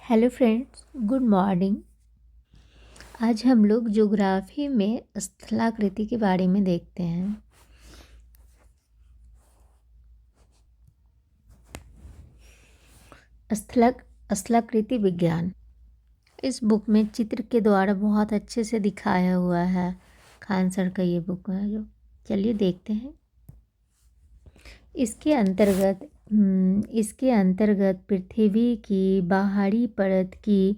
Hello friends, good morning. आज हम लोग ज्योग्राफी में स्थलाकृति के बारे में देखते हैं। स्थलाकृति विज्ञान इस बुक में चित्र के द्वारा बहुत अच्छे से दिखाया हुआ है। खान सर का ये बुक है जो, चलिए देखते हैं। इसके अंतर्गत पृथ्वी की बाहरी परत की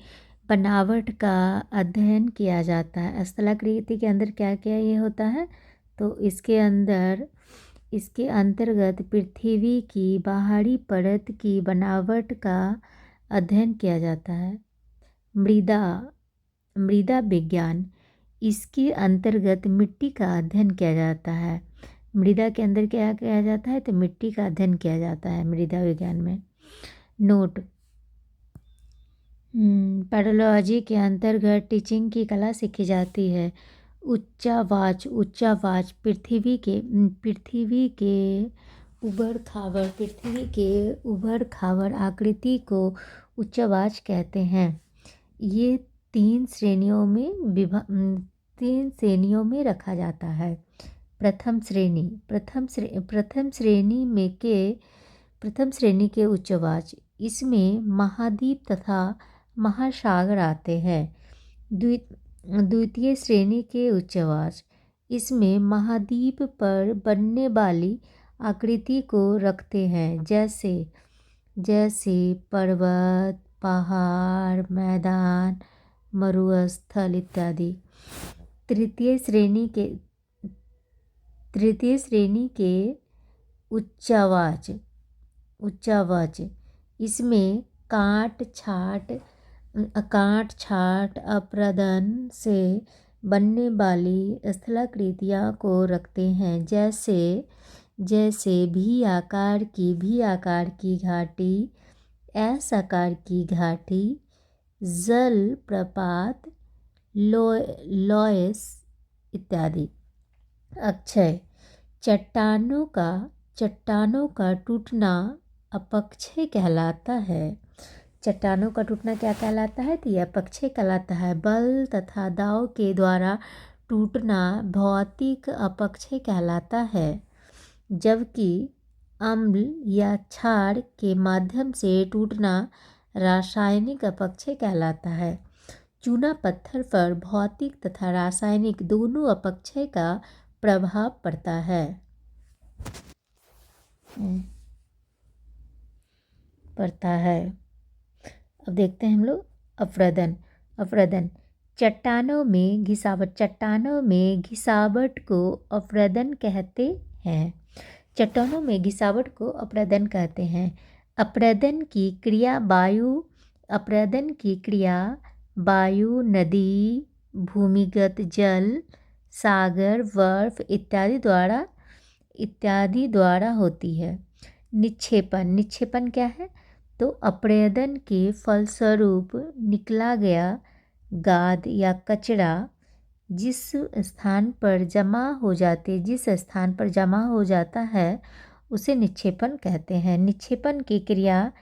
बनावट का अध्ययन किया जाता है। स्थलाकृति के अंदर क्या क्या ये होता है, तो इसके अंतर्गत पृथ्वी की बाहरी परत की बनावट का अध्ययन किया जाता है। मृदा विज्ञान, इसके अंतर्गत मिट्टी का अध्ययन किया जाता है। मृदा के अंदर क्या किया जाता है, तो मिट्टी का अध्ययन किया जाता है मृदा विज्ञान में। नोट, पैडोलॉजी के अंतर्गत टीचिंग की कला सीखी जाती है। उच्चावाच पृथ्वी के उबड़ खाबड़ आकृति को उच्चावाच कहते हैं। ये तीन श्रेणियों में रखा जाता है। प्रथम श्रेणी के उच्चवाच, इसमें महाद्वीप तथा महासागर आते हैं। द्वितीय श्रेणी के उच्चवाच, इसमें महाद्वीप पर बनने वाली आकृति को रखते हैं, जैसे पर्वत, पहाड़, मैदान, मरुस्थल इत्यादि। तृतीय श्रेणी के उच्चवाच, इसमें काट छाट अपरदन से बनने वाली स्थलाकृतियों को रखते हैं, जैसे भी आकार की घाटी, एस आकार की घाटी, जल प्रपात, लॉयस इत्यादि। अक्षय, चट्टानों का टूटना अपक्षय कहलाता है। चट्टानों का टूटना क्या कहलाता है, तो यह अपक्षय कहलाता है। बल तथा दाव के द्वारा टूटना भौतिक अपक्षय कहलाता है, जबकि अम्ल या क्षार के माध्यम से टूटना रासायनिक अपक्षय कहलाता है। चूना पत्थर पर भौतिक तथा रासायनिक दोनों अपक्षय का प्रभाव पड़ता है। अब देखते हैं हम लोग अपरदन। चट्टानों में घिसावट को अपरदन कहते हैं। अपरदन की क्रिया वायु, नदी, भूमिगत जल, सागर, बर्फ इत्यादि द्वारा होती है। निक्षेपण क्या है, तो अपरदन के फलस्वरूप निकला गया गाद या कचरा जिस स्थान पर जमा हो जाता है उसे निक्षेपण कहते हैं। निक्षेपण की क्रिया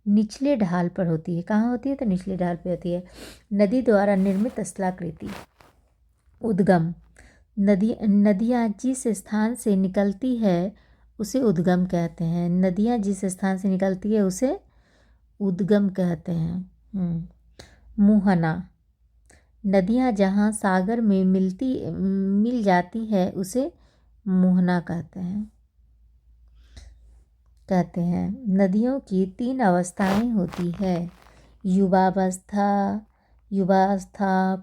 निचले ढाल पर होती है। कहाँ होती है, तो निचले ढाल पर होती है। नदी द्वारा निर्मित स्थलाकृति। उद्गम, नदियाँ जिस स्थान से निकलती है उसे उद्गम कहते हैं। नदियाँ जिस स्थान से निकलती है उसे उद्गम कहते हैं। मुहाना, नदियाँ जहाँ सागर में मिल जाती है उसे मुहाना कहते हैं। नदियों की 3 अवस्थाएं होती है, युवावस्था,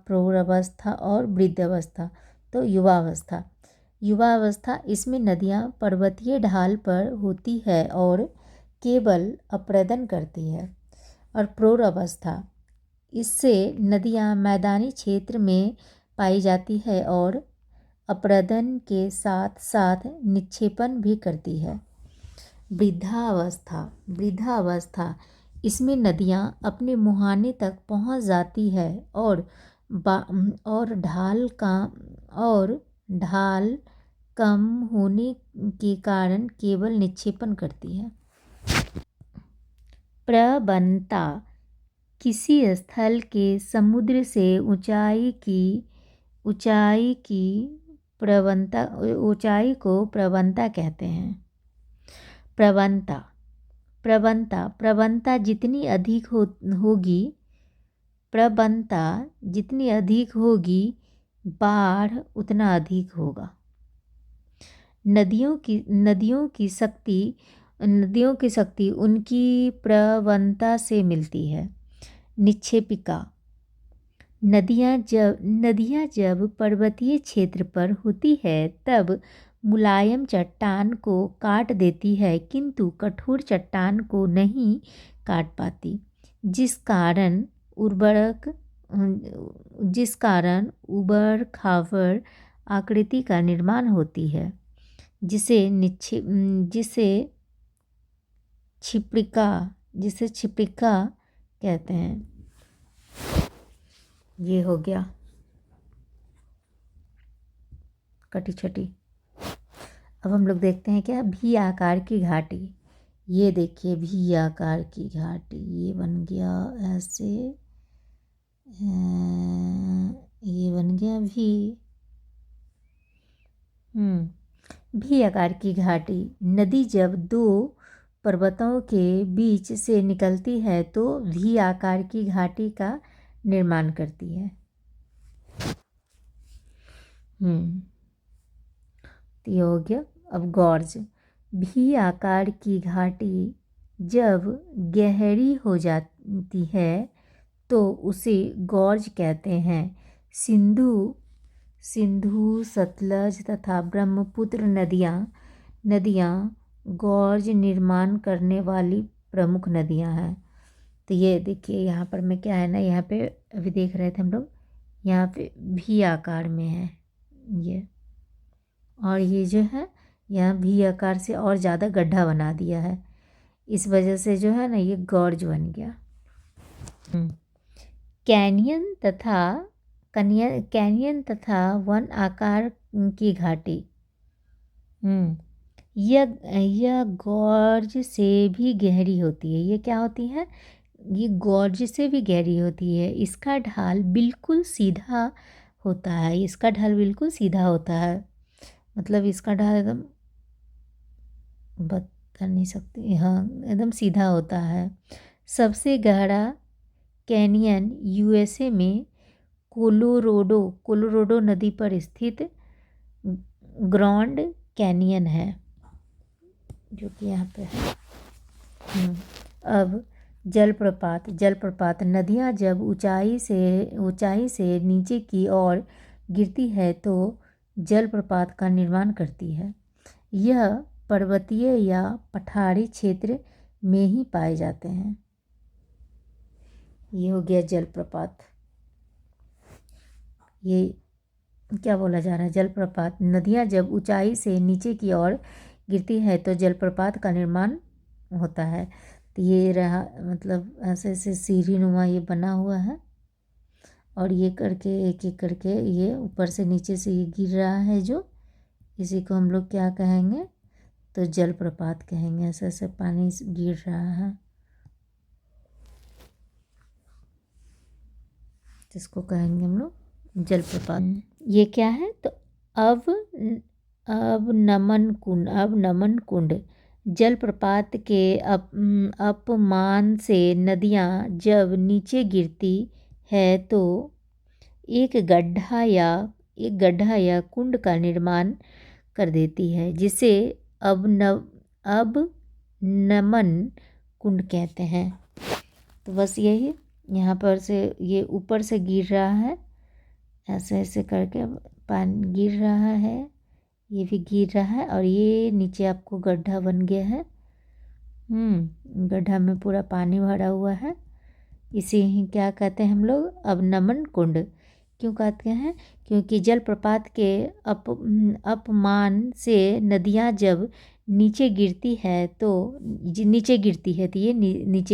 प्रौढ़ावस्था और वृद्धावस्था। तो युवावस्था, इसमें नदियाँ पर्वतीय ढाल पर होती है और केवल अपरदन करती है। और प्रौढ़ावस्था, इससे नदियाँ मैदानी क्षेत्र में पाई जाती है और अपरदन के साथ साथ निक्षेपण भी करती है। वृद्धावस्था, इसमें नदियाँ अपने मुहाने तक पहुँच जाती है और ढाल कम होने के कारण केवल निक्षेपण करती है। प्रवणता, किसी स्थल के समुद्र से ऊंचाई को प्रवणता कहते हैं। प्रवणता जितनी अधिक होगी बाढ़ उतना अधिक होगा। नदियों की शक्ति उनकी प्रवणता से मिलती है। निक्षेपिका, नदियाँ जब पर्वतीय क्षेत्र पर होती है तब मुलायम चट्टान को काट देती है, किंतु कठोर चट्टान को नहीं काट पाती, जिस कारण ऊबड़ खाबड़ आकृति का निर्माण होती है, जिसे क्षिप्रिका कहते हैं। ये हो गया कटी छटी। अब हम लोग देखते हैं क्या, भी आकार की घाटी। ये देखिए भी आकार की घाटी, ये बन गया ऐसे, ये बन गया भी। भी आकार की घाटी। नदी जब दो पर्वतों के बीच से निकलती है तो भी आकार की घाटी का निर्माण करती है। तो ये हो गया। अब गॉर्ज। भी आकार की घाटी जब गहरी हो जाती है तो उसे गॉर्ज कहते हैं। सिंधु सतलज तथा ब्रह्मपुत्र नदियाँ गॉर्ज निर्माण करने वाली प्रमुख नदियाँ हैं। तो ये देखिए यहाँ पर में क्या है ना, यहाँ पे अभी देख रहे थे हम लोग, यहाँ पे भी आकार में है ये, और ये जो है यहाँ भी आकार से और ज़्यादा गड्ढा बना दिया है, इस वजह से जो है ना ये गॉर्ज बन गया। कैनियन तथा वन आकार की घाटी। यह गॉर्ज से भी गहरी होती है। ये क्या होती है, ये गॉर्ज से भी गहरी होती है। इसका ढाल बिल्कुल सीधा होता है। मतलब इसका ढाल एकदम बता नहीं सकती, हाँ एकदम सीधा होता है। सबसे गहरा कैनियन यूएसए में कोलोराडो नदी पर स्थित ग्रैंड कैनियन है, जो कि यहाँ पे है। अब जलप्रपात। नदियाँ जब ऊंचाई से नीचे की ओर गिरती है तो जलप्रपात का निर्माण करती है। यह पर्वतीय या पठारी क्षेत्र में ही पाए जाते हैं। ये हो गया जलप्रपात। ये क्या बोला जा रहा है, जलप्रपात। नदियाँ जब ऊंचाई से नीचे की ओर गिरती है तो जलप्रपात का निर्माण होता है। तो ये रहा, मतलब ऐसे ऐसे सीढ़ी नुमा ये बना हुआ है, और ये करके एक एक करके ये ऊपर से नीचे से ये गिर रहा है, जो इसी को हम लोग क्या कहेंगे, तो जलप्रपात कहेंगे। ऐसे ऐसे पानी गिर रहा है, जिसको कहेंगे हम लोग जलप्रपात। ये क्या है, तो अब नमन कुंड। जलप्रपात के अपमान से नदियाँ जब नीचे गिरती है तो एक गड्ढा या कुंड का निर्माण कर देती है, जिसे अब नमन कुंड कहते हैं। तो बस यही, यहाँ पर से ये ऊपर से गिर रहा है, ऐसे ऐसे करके पानी गिर रहा है, ये भी गिर रहा है, और ये नीचे आपको गड्ढा बन गया है। गड्ढा में पूरा पानी भरा हुआ है। इसे ही क्या कहते हैं हम लोग, अब नमन कुंड। क्यों कहते हैं, क्योंकि जलप्रपात के अपमान से नदियाँ जब नीचे गिरती है तो ये नीचे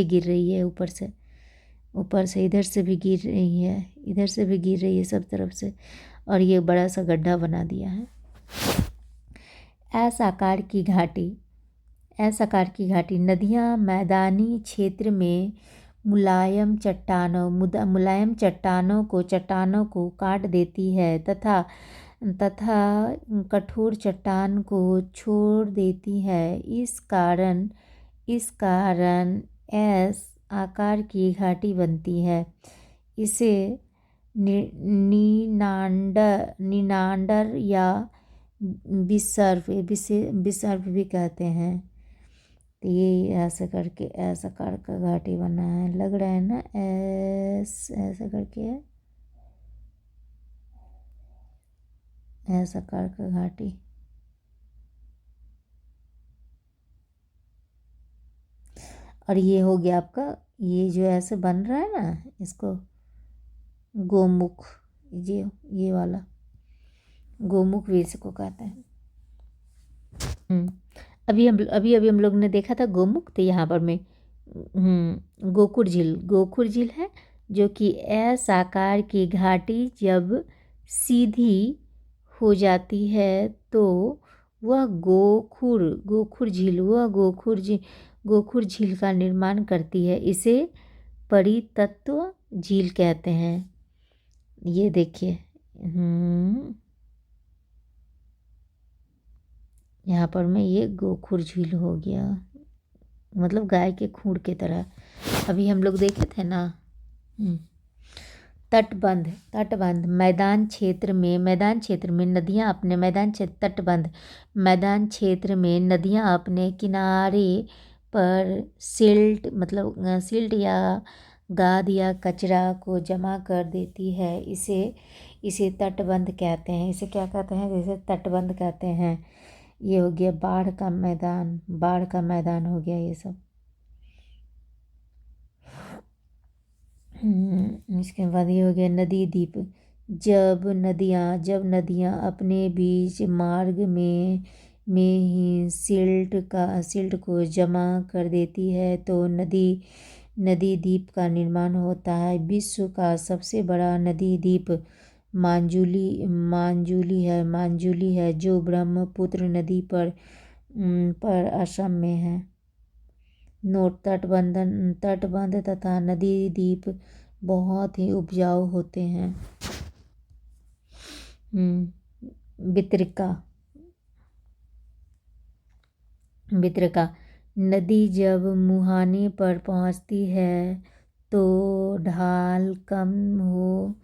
गिर रही है, ऊपर से इधर से भी गिर रही है, इधर से भी गिर रही है, सब तरफ से, और ये बड़ा सा गड्ढा बना दिया है। एस आकार की घाटी। नदियाँ मैदानी क्षेत्र में मुलायम चट्टानों को काट देती है तथा तथा कठोर चट्टान को छोड़ देती है। इस कारण एस आकार की घाटी बनती है। इसे निनांडर या विसर्प भी कहते हैं। तो ये ऐसा आकार का घाटी बना है, लग रहा है ना, ऐसा करके है, ऐसा आकार का घाटी। और ये हो गया आपका, ये जो ऐसे बन रहा है ना, इसको गोमुख, ये वाला गोमुख भी इसको कहते हैं। अभी हम लोग ने देखा था गोमुख। तो यहाँ पर मैं गोखुर झील है, जो कि एस आकार की घाटी जब सीधी हो जाती है तो वह गोखुर झील का निर्माण करती है। इसे परितत्व झील कहते हैं। ये देखिए, यहाँ पर में ये गोखुर झील हो गया, मतलब गाय के खूर की तरह। अभी हम लोग देखे थे ना तटबंध मैदान क्षेत्र में नदियाँ अपने मैदान क्षेत्र में नदियाँ अपने किनारे पर सिल्ट या गाद या कचरा को जमा कर देती है। इसे तटबंध कहते हैं। इसे क्या कहते हैं? इसे तटबंध कहते हैं। ये हो गया बाढ़ का मैदान हो गया ये सब। इसके बाद ये हो गया नदी द्वीप। जब नदियाँ अपने बीच मार्ग में ही सिल्ट को जमा कर देती है तो नदी द्वीप का निर्माण होता है। विश्व का सबसे बड़ा नदी द्वीप मांजुली है जो ब्रह्मपुत्र नदी पर असम में है। नोट, तटबंध तथा नदी द्वीप बहुत ही उपजाऊ होते हैं। वितरिका नदी जब मुहाने पर पहुंचती है तो ढाल कम हो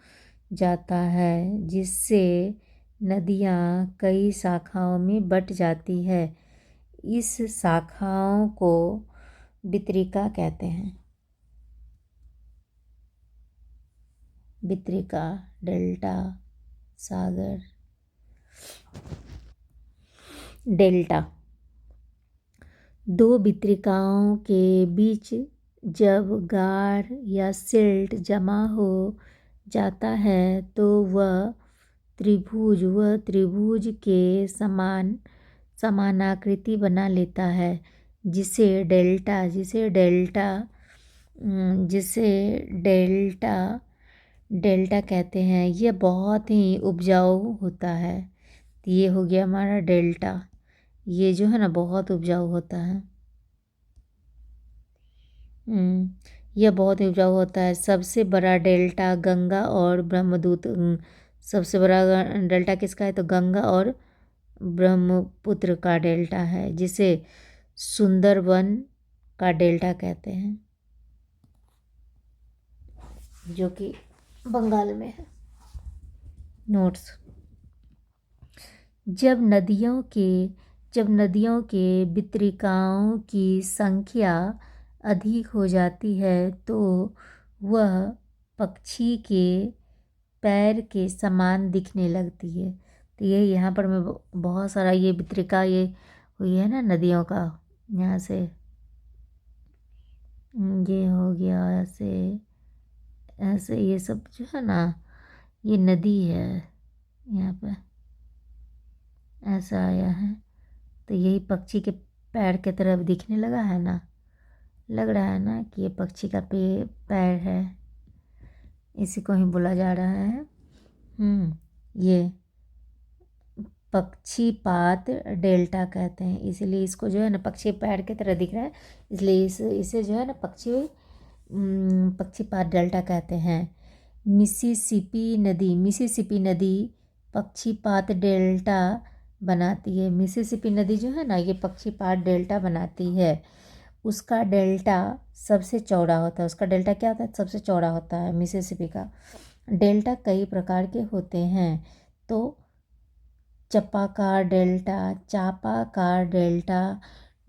जाता है, जिससे नदियाँ कई शाखाओं में बट जाती है। इस शाखाओं को वितरिका कहते हैं। वितरिका, डेल्टा, सागर, डेल्टा। दो वितरिकाओं के बीच जब गार या सिल्ट जमा हो जाता है तो वह त्रिभुज के समानाकृति बना लेता है, जिसे डेल्टा कहते हैं। यह बहुत ही उपजाऊ होता है। तो ये हो गया हमारा डेल्टा। ये जो है ना बहुत उपजाऊ होता है। यह बहुत ही उपजाऊ होता है। सबसे बड़ा डेल्टा गंगा और ब्रह्मपुत्र। सबसे बड़ा डेल्टा किसका है? तो गंगा और ब्रह्मपुत्र का डेल्टा है, जिसे सुंदरबन का डेल्टा कहते हैं, जो कि बंगाल में है। नोट्स। जब नदियों के वितरिकाओं की संख्या अधिक हो जाती है तो वह पक्षी के पैर के समान दिखने लगती है। तो ये यहाँ पर मैं बहुत सारा ये वितरिका ये हुई है ना नदियों का, यहाँ से ये हो गया, ऐसे ये सब जो है ना, ये नदी है, यहाँ पे ऐसा आया है। तो यही पक्षी के पैर के तरफ दिखने लगा है ना, लग रहा है ना कि ये पक्षी का पैर है। इसी को ही बोला जा रहा है। ये पक्षीपात डेल्टा कहते हैं। इसलिए इसको जो है ना पक्षी पैर की तरह दिख रहा है, इसलिए इसे जो है ना पक्षी पक्षीपात डेल्टा कहते हैं। मिसिसिपी नदी पक्षीपात डेल्टा बनाती है। मिसिसिपी नदी जो है ना, ये पक्षीपात डेल्टा बनाती है। उसका डेल्टा सबसे चौड़ा होता है। उसका डेल्टा क्या होता है? सबसे चौड़ा होता है मिसिसिपी का। डेल्टा कई प्रकार के होते हैं। तो चापाकार डेल्टा,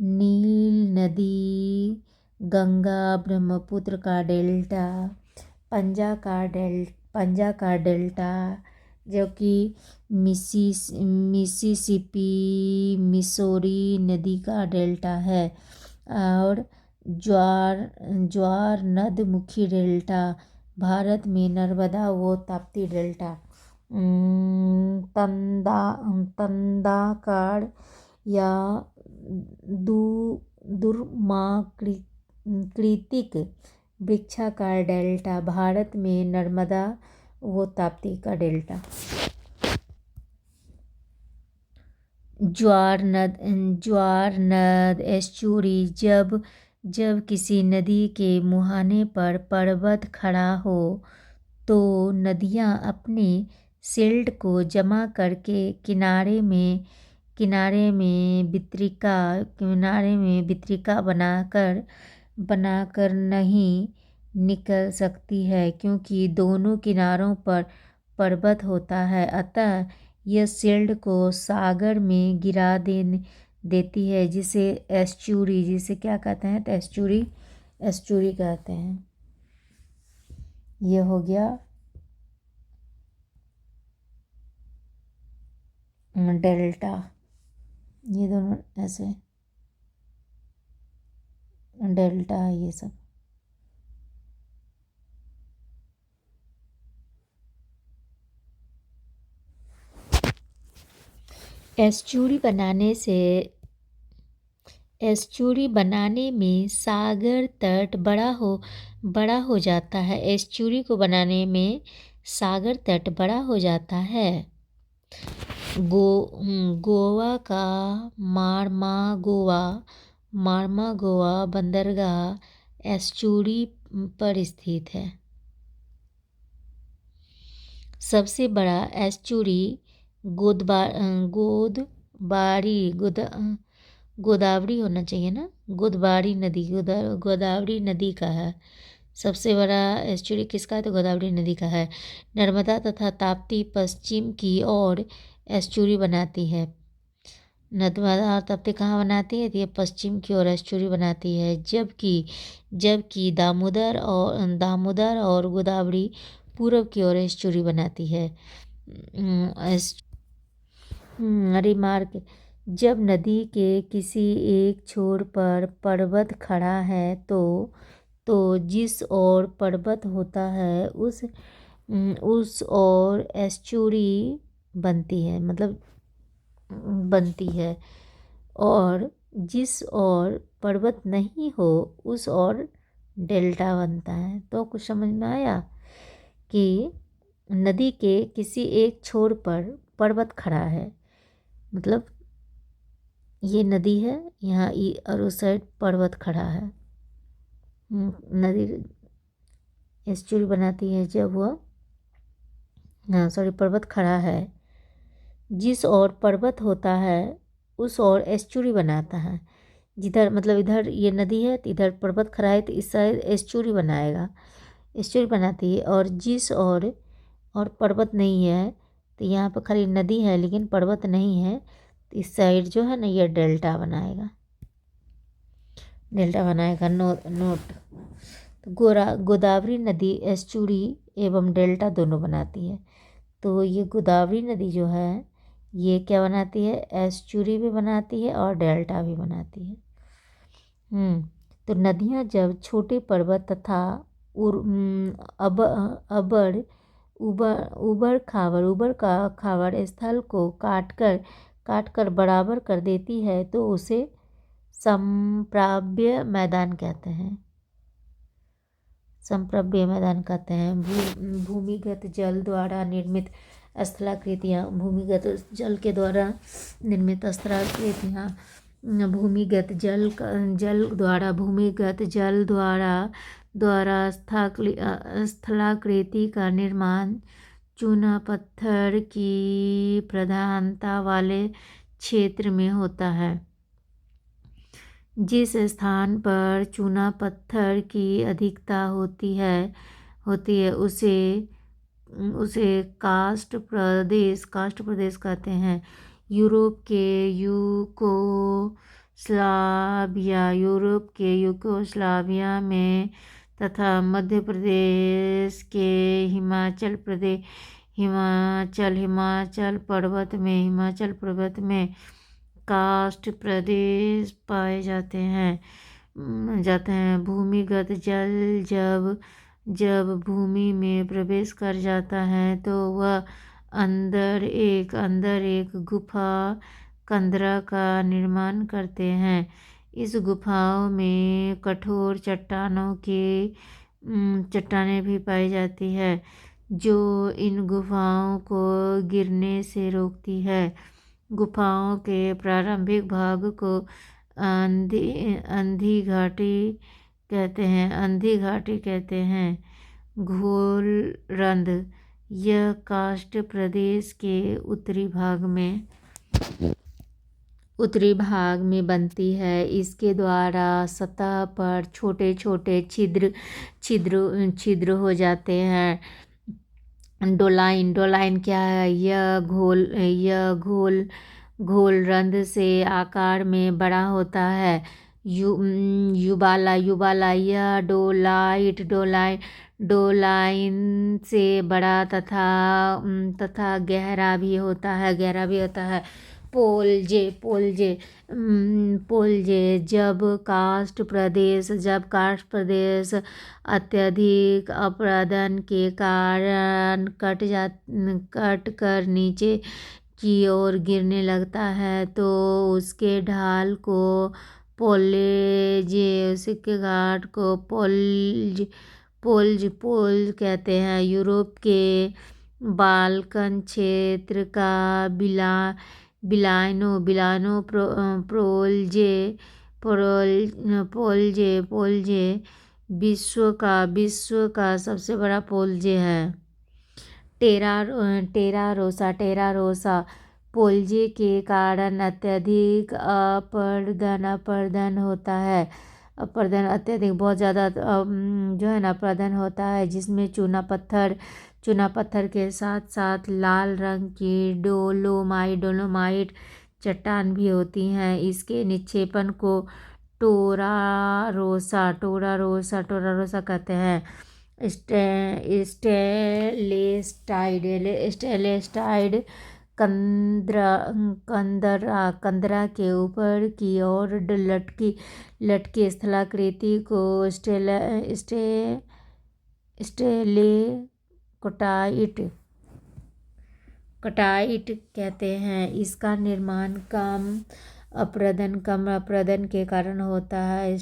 नील नदी, गंगा ब्रह्मपुत्र का डेल्टा, पंजा का डेल्टा जो कि मिसिसिपी मिसौरी नदी का डेल्टा है। और ज्वार नदमुखी डेल्टा, भारत में नर्मदा व ताप्ती डेल्टा। तंदाकार या दुर्माकृतिक वृक्षाकार डेल्टा, भारत में नर्मदा व ताप्ती का डेल्टा। ज्वार नद एस्चुरी, जब किसी नदी के मुहाने पर पर्वत खड़ा हो तो नदियाँ अपने सिल्ट को जमा करके किनारे में वितरिका बनाकर नहीं निकल सकती है, क्योंकि दोनों किनारों पर पर्वत होता है। अतः यह सिल्ट को सागर में गिरा देती है, जिसे क्या कहते हैं? तो एस्चुरी कहते हैं। ये हो गया डेल्टा। ये दोनों ऐसे डेल्टा है ये सब। एस्चुरी बनाने में सागर तट बड़ा हो जाता है। एस्चुरी को बनाने में सागर तट बड़ा हो जाता है। गोवा का मार्मागोवा बंदरगाह एस्चुरी पर स्थित है। सबसे बड़ा एस्चुरी गोदावरी होना चाहिए ना, गोदावरी नदी का है। सबसे बड़ा एस्चुरी किसका है? तो गोदावरी नदी का है। नर्मदा तथा ताप्ती पश्चिम की ओर एस्चुरी बनाती है। नर्मदा और ताप्ती कहाँ बनाती है? तो ये पश्चिम की ओर एस्चुरी बनाती है। जबकि दामोदर और गोदावरी पूरब की ओर एस्चुरी बनाती है। रिमार्क: जब नदी के किसी एक छोर पर पर्वत खड़ा है तो जिस ओर पर्वत होता है उस ओर एस्चुरी बनती है, मतलब बनती है, और जिस ओर पर्वत नहीं हो उस ओर डेल्टा बनता है। तो कुछ समझ में आया कि नदी के किसी एक छोर पर पर्वत खड़ा है, मतलब ये नदी है यहाँ और उस साइड पर्वत खड़ा है। नदी एस्चुरी बनाती है जब वह पर्वत खड़ा है। जिस ओर पर्वत होता है उस ओर एस्चुरी बनाता है। जिधर मतलब इधर ये नदी है तो इधर पर्वत खड़ा है तो इस साइड एस्चुरी बनाती है। और जिस और पर्वत नहीं है तो यहाँ पर खाली नदी है लेकिन पर्वत नहीं है, तो इस साइड जो है ना ये डेल्टा बनाएगा। नोट। तो गोदावरी नदी एस्चुरी एवं डेल्टा दोनों बनाती है। तो ये गोदावरी नदी जो है ये क्या बनाती है? एस्चुरी भी बनाती है और डेल्टा भी बनाती है। तो नदियाँ जब छोटे पर्वत तथा उबड़ खाबड़ स्थल को काटकर बराबर कर देती है तो उसे संप्राव्य मैदान कहते हैं। भूमिगत जल द्वारा निर्मित स्थलाकृतियाँ, भूमिगत जल के द्वारा निर्मित स्थलाकृतियाँ भूमिगत जल द्वारा द्वारा स्थलाकृति का निर्माण चूना पत्थर की प्रधानता वाले क्षेत्र में होता है। जिस स्थान पर चूना पत्थर की अधिकता होती है उसे कास्ट प्रदेश कहते हैं। यूरोप के यूगोस्लाविया में तथा मध्य प्रदेश के हिमाचल पर्वत में कास्ट प्रदेश पाए जाते हैं। भूमिगत जल जब भूमि में प्रवेश कर जाता है तो वह अंदर एक गुफा कंदरा का निर्माण करते हैं। इस गुफाओं में कठोर चट्टानें भी पाई जाती है जो इन गुफाओं को गिरने से रोकती है। गुफाओं के प्रारंभिक भाग को अंधी घाटी कहते हैं। घोलरंद यह कास्ट प्रदेश के उत्तरी भाग में बनती है। इसके द्वारा सतह पर छोटे छोटे छिद्र हो जाते हैं। डोलाइन क्या है? यह घोलरंद से आकार में बड़ा होता है। युबाला यह डोलाइन से बड़ा तथा गहरा भी होता है। पोलजे जब कास्ट प्रदेश अत्यधिक अपरदन के कारण कट कर नीचे की ओर गिरने लगता है तो उसके ढाल को पोल्ज कहते हैं। यूरोप के बाल्कन क्षेत्र का बिलानो पोल्जे विश्व का सबसे बड़ा पोल्जे है। टेरारोसा पोल्जे के कारण अत्यधिक अपरदन होता है। अत्यधिक बहुत ज़्यादा अपरदन होता है जिसमें चूना पत्थर के साथ साथ लाल रंग की डोलोमाइट चट्टान भी होती हैं। इसके निक्षेपण को टोरारोसा कहते हैं। स्टेलेस्टाइड कंदरा के ऊपर की ओर लटकी स्थलाकृति को स्टेलेकोटाइट कहते हैं। इसका निर्माण कम अपरदन के कारण होता है।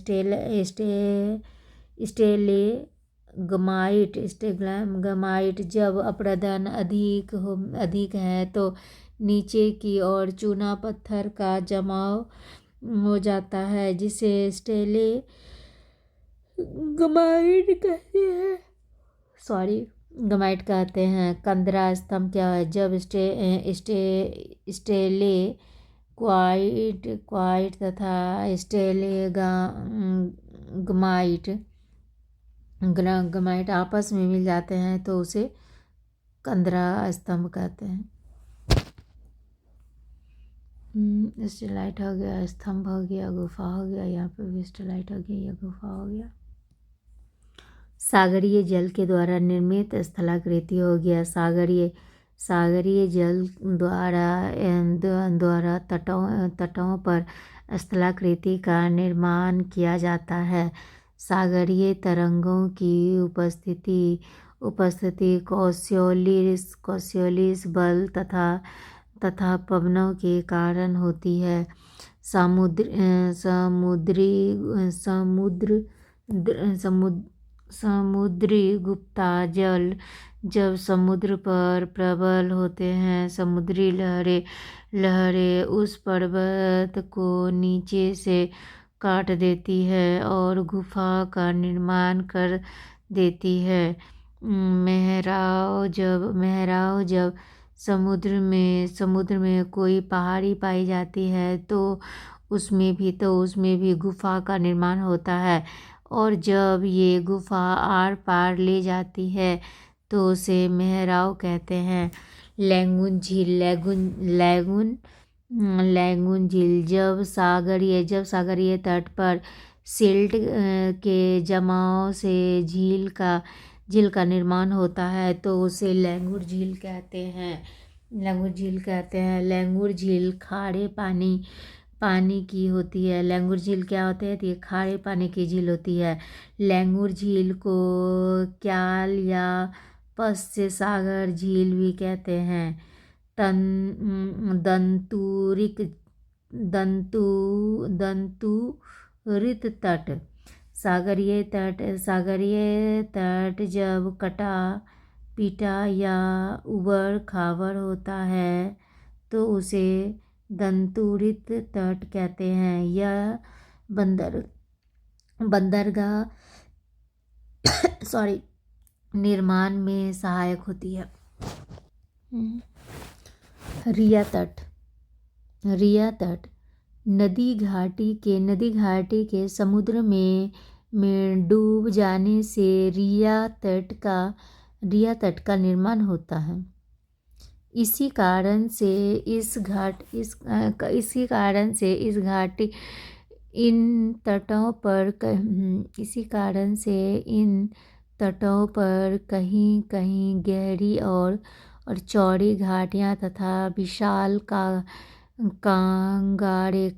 स्टेलेगमाइट जब अपरदन अधिक है तो नीचे की ओर चूना पत्थर का जमाव हो जाता है जिसे गमाइट कहते हैं। कंदरा स्तंभ क्या है? जब स्टेलेक्वाइट तथा गमाइट आपस में मिल जाते हैं तो उसे कंदरा स्तंभ कहते हैं। स्टेलाइट हो गया, स्तंभ हो गया, गुफा हो गया। यहाँ पे भी स्टेलाइट हो गया, यह गुफा हो गया। सागरीय जल के द्वारा निर्मित स्थलाकृति हो गया। सागरीय जल द्वारा तटों पर स्थलाकृति का निर्माण किया जाता है। सागरीय तरंगों की उपस्थिति कोरियोलिस बल तथा पवनों के कारण होती है। समुद्री गुप्ता जल जब समुद्र पर प्रबल होते हैं, समुद्री लहरें उस पर्वत को नीचे से काट देती है और गुफा का निर्माण कर देती है। मेहराव जब समुद्र में कोई पहाड़ी पाई जाती है तो उसमें भी गुफा का निर्माण होता है, और जब ये गुफा आर पार ले जाती है तो उसे मेहराव कहते हैं। लैगून झील लैगून झील जब सागरीय तट पर सिल्ट के जमाव से झील का निर्माण होता है तो उसे लैंगूर झील कहते हैं। लैंगूर झील खारे पानी की होती है। लैंगूर झील क्या होती है? तो ये खारे पानी की झील होती है। लैंगूर झील को क्याल या पश्च सागर झील भी कहते हैं। दंतुरित तट सागरीय तट जब कटा पीटा या उबड़ खाबड़ होता है तो उसे दंतुरित तट कहते हैं। यह बंदरगाह निर्माण में सहायक होती है। रिया तट नदी घाटी के समुद्र में डूब जाने से रिया तट का निर्माण होता है। इसी कारण से इस घाटी इन तटों पर कहीं कहीं गहरी और चौड़ी घाटियां तथा विशाल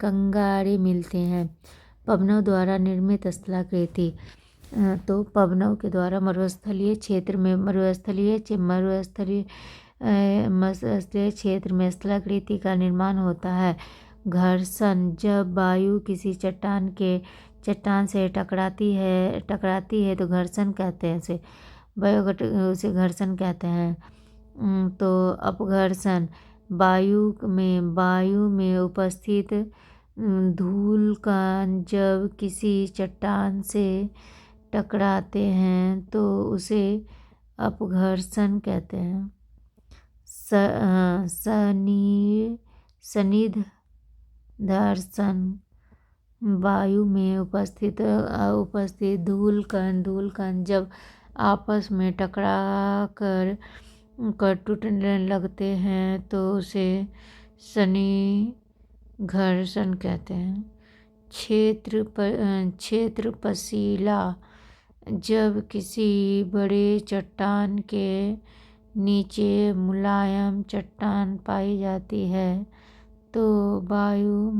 कंगारे मिलते हैं। पवनों द्वारा निर्मित स्थलाकृति तो पवनों के द्वारा मरुस्थलीय क्षेत्र में स्थलाकृति का निर्माण होता है। घर्षण जब वायु किसी चट्टान से टकराती है तो घर्षण कहते हैं उसे घर्षण कहते हैं। तो अपघर्षण वायु में उपस्थित धूल कण जब किसी चट्टान से टकराते हैं तो उसे अपघर्षण कहते हैं। सनिध घर्षण वायु में उपस्थित धूल कण जब आपस में टकरा कर टूटने लगते हैं तो उसे घर्षण कहते हैं। क्षेत्रपशीला जब किसी बड़े चट्टान के नीचे मुलायम चट्टान पाई जाती है तो वायु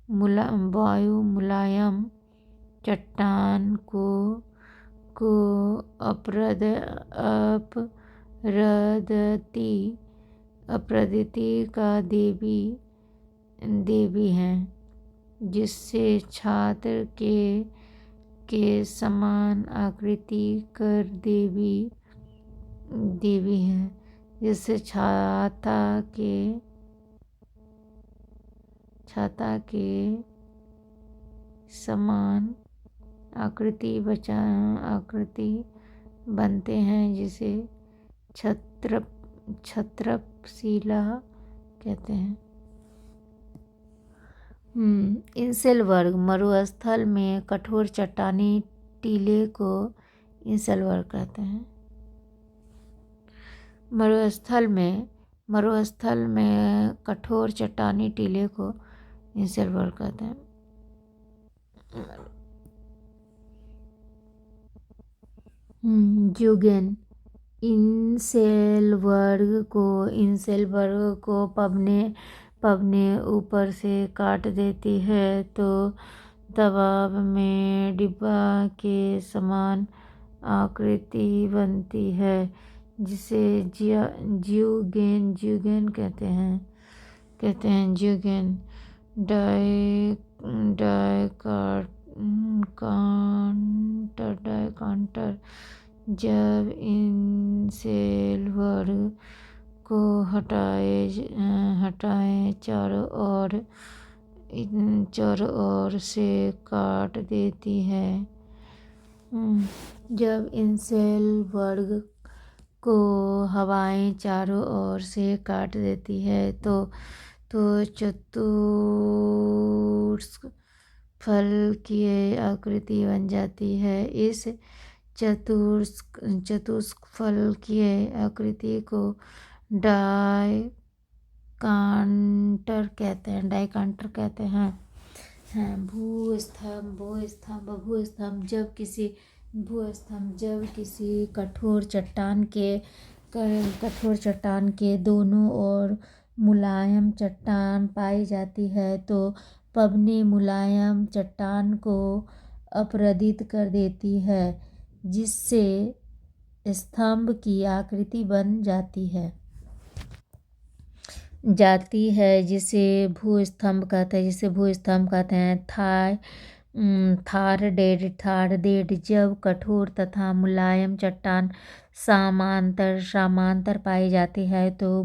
मुलायम चट्टान को अपरदति का देवी हैं, जिससे छात्र के समान आकृति कर देवी हैं, जिससे छाता के समान आकृति बनते हैं, जिसे छत्रपशिला कहते हैं। इंसेल वर्ग मरुस्थल में कठोर चट्टानी टीले को इंसेल वर्ग कहते हैं। मरुस्थल में कठोर चट्टानी टीले को इंसेल वर्ग कहते हैं। जुगेन इंसेल वर्ग को पवने ऊपर से काट देती है तो दबाव में डिब्बा के समान आकृति बनती है, जिसे ज्यूगेन कहते हैं। ज्यूगेन डायकांटर जब इंसेल वर्ग को हटाए चारों ओर चारों ओर से काट देती है। जब इंसेल वर्ग को हवाएं चारों ओर से काट देती है तो चतुष्फलकीय आकृति बन जाती है। इस चतुष्फलकीय आकृति को डायकांटर कहते हैं। भूस्तंभ जब किसी कठोर चट्टान के दोनों ओर मुलायम चट्टान पाई जाती है तो पवने मुलायम चट्टान को अपरदित कर देती है, जिससे स्तंभ की आकृति बन जाती है जिसे भूस्तंभ कहते हैं। थारडेड जब कठोर तथा मुलायम चट्टान समांतर पाई जाती है तो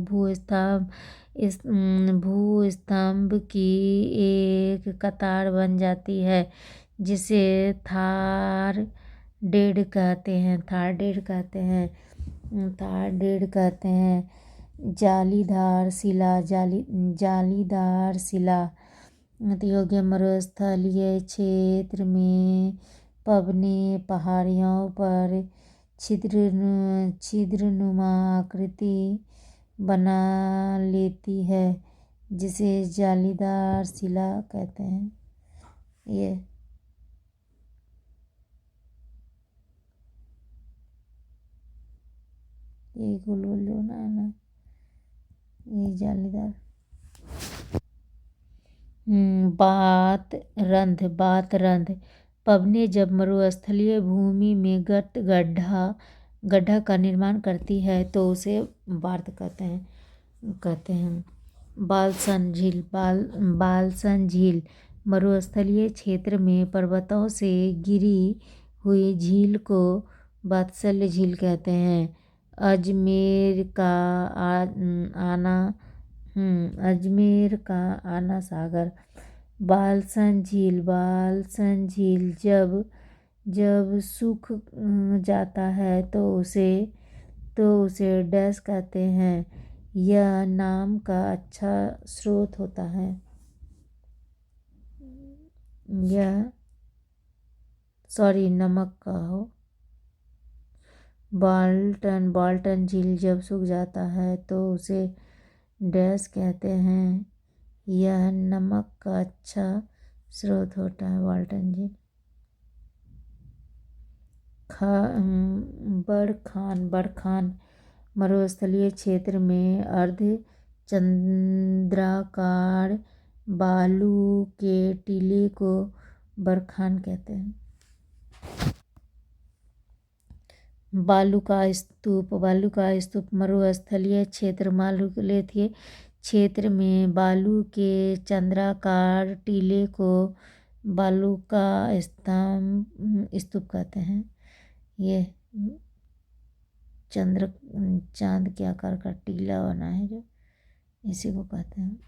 भूस्तंभ की एक कतार बन जाती है, जिसे थारडेड कहते हैं। जालीदार शिला योग्य मरुस्थलीय क्षेत्र में पवने पहाड़ियों पर छिद्रनुमा आकृति बना लेती है, जिसे जालीदार शिला कहते हैं। ये गोल होना है ना, ये जालीदार। बातरंध पवने जब मरुस्थलीय भूमि में गड्ढा का निर्माण करती है तो उसे बार्त कहते हैं। बालसन झील मरुस्थलीय क्षेत्र में पर्वतों से घिरी हुई झील को वात्सल्य झील कहते हैं। अजमेर का आना सागर बालसन झील जब सूख जाता है तो उसे डैश कहते हैं। यह नाम का अच्छा स्रोत होता है। नमक का हो। बाल्टन झील जब सूख जाता है तो उसे डैश कहते हैं। यह नमक का अच्छा स्रोत होता है, बाल्टन झील। बड़खान मरुस्थलीय क्षेत्र में अर्धचंद्राकार बालू के टीले को बड़खान कहते हैं। बालू का स्तूप मरुस्थलीय क्षेत्र में बालू के चंद्राकार टीले को बालू का स्तूप कहते हैं। ये चांद के आकार का टीला बना है जो, इसी को कहते हैं।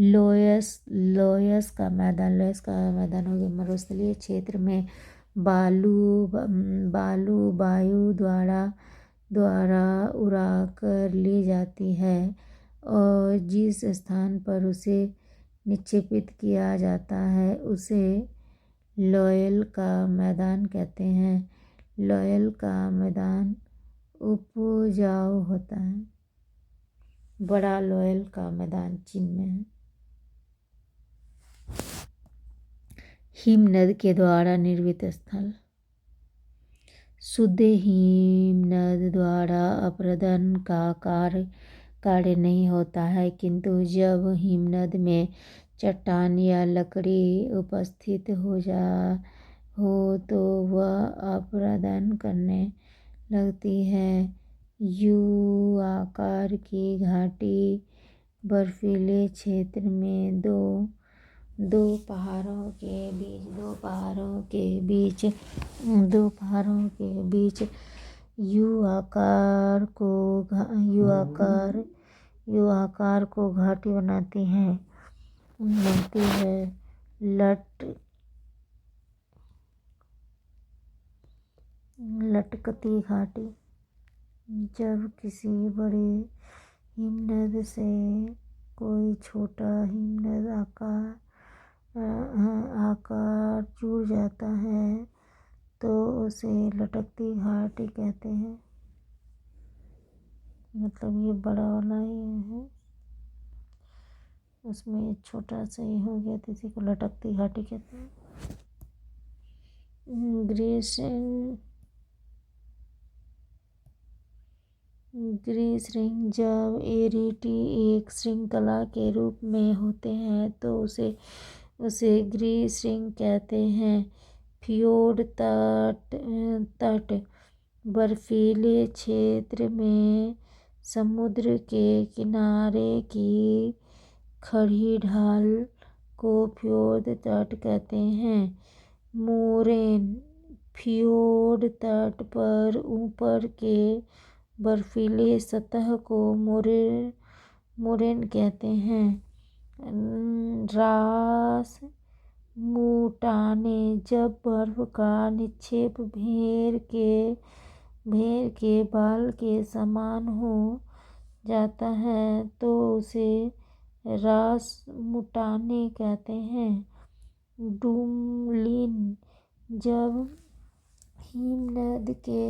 लोयस का मैदान हो गया मरुस्थलीय क्षेत्र में बालू वायु द्वारा उड़ाकर ले जाती है और जिस स्थान पर उसे निक्षेपित किया जाता है उसे लोयल का मैदान कहते हैं। लोयल का मैदान उपजाऊ होता है। बड़ा लोयल का मैदान चीन में है। हिमनद के द्वारा निर्मित स्थल शुद्ध हिमनद द्वारा अपरदन का कार्य नहीं होता है, किंतु जब हिमनद में चट्टान या लकड़ी उपस्थित हो तो वह अपरदन करने लगती है। यू आकार की घाटी बर्फीले क्षेत्र में दो पहाड़ों के बीच यू आकार को घाटी बनाती है। बनती है। लटकती घाटी, जब किसी बड़े हिमनद से कोई छोटा हिमनद आकार जुड़ जाता है तो उसे लटकती घाटी कहते हैं। मतलब ये बड़ा वाला ही है, उसमें छोटा सा ही हो गया तो इसी को लटकती घाटी कहते हैं। ग्रीष्म जब एरिटी एक श्रृंखला के रूप में होते हैं तो उसे ग्रीष्म कहते हैं। फ्योर्ड तट बर्फीले क्षेत्र में समुद्र के किनारे की खड़ी ढाल को फ्योर्ड तट कहते हैं। मोरेन फ्योर्ड तट पर ऊपर के बर्फीले सतह को मोरेन कहते हैं। रास मुटाने जब बर्फ का निक्षेप भेड़ के बाल के समान हो जाता है तो उसे रास मुटाने कहते हैं। डूमलिन जब हिमनद के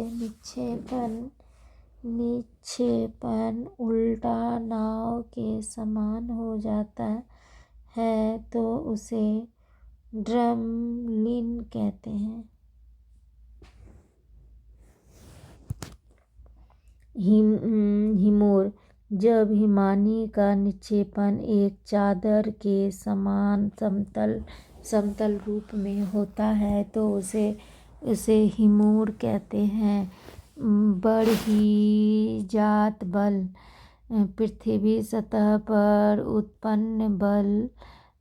निक्षेपण उल्टा नाव के समान हो जाता है तो उसे ड्रमलिन कहते हैं। हिमोर जब हिमानी का निक्षेपण एक चादर के समान समतल रूप में होता है तो उसे हिमोर कहते हैं। बरहीजात बल पृथ्वी सतह पर उत्पन्न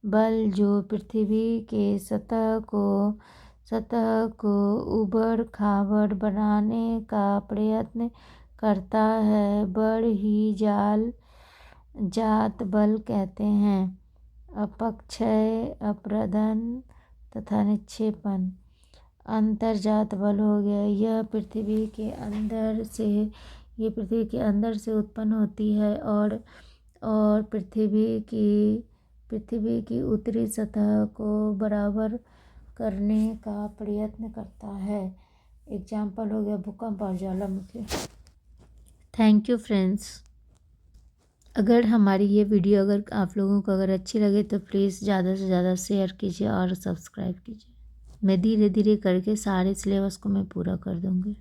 बल जो पृथ्वी के सतह को उबड़ खाबड़ बनाने का प्रयत्न करता है, बरहीजात बल कहते हैं। अपक्षय, अपरदन तथा निक्षेपण अंतर्जात बल हो गया। यह पृथ्वी के अंदर से उत्पन्न होती है और पृथ्वी की उत्तरी सतह को बराबर करने का प्रयत्न करता है। एग्जाम्पल हो गया भूकंप और ज्वालामुखी। Thank you friends. अगर हमारी ये वीडियो अगर आप लोगों को अगर अच्छी लगे तो प्लीज़ ज़्यादा से ज़्यादा शेयर कीजिए और सब्सक्राइब कीजिए। मैं धीरे धीरे करके सारे सिलेबस को मैं पूरा कर दूँगी।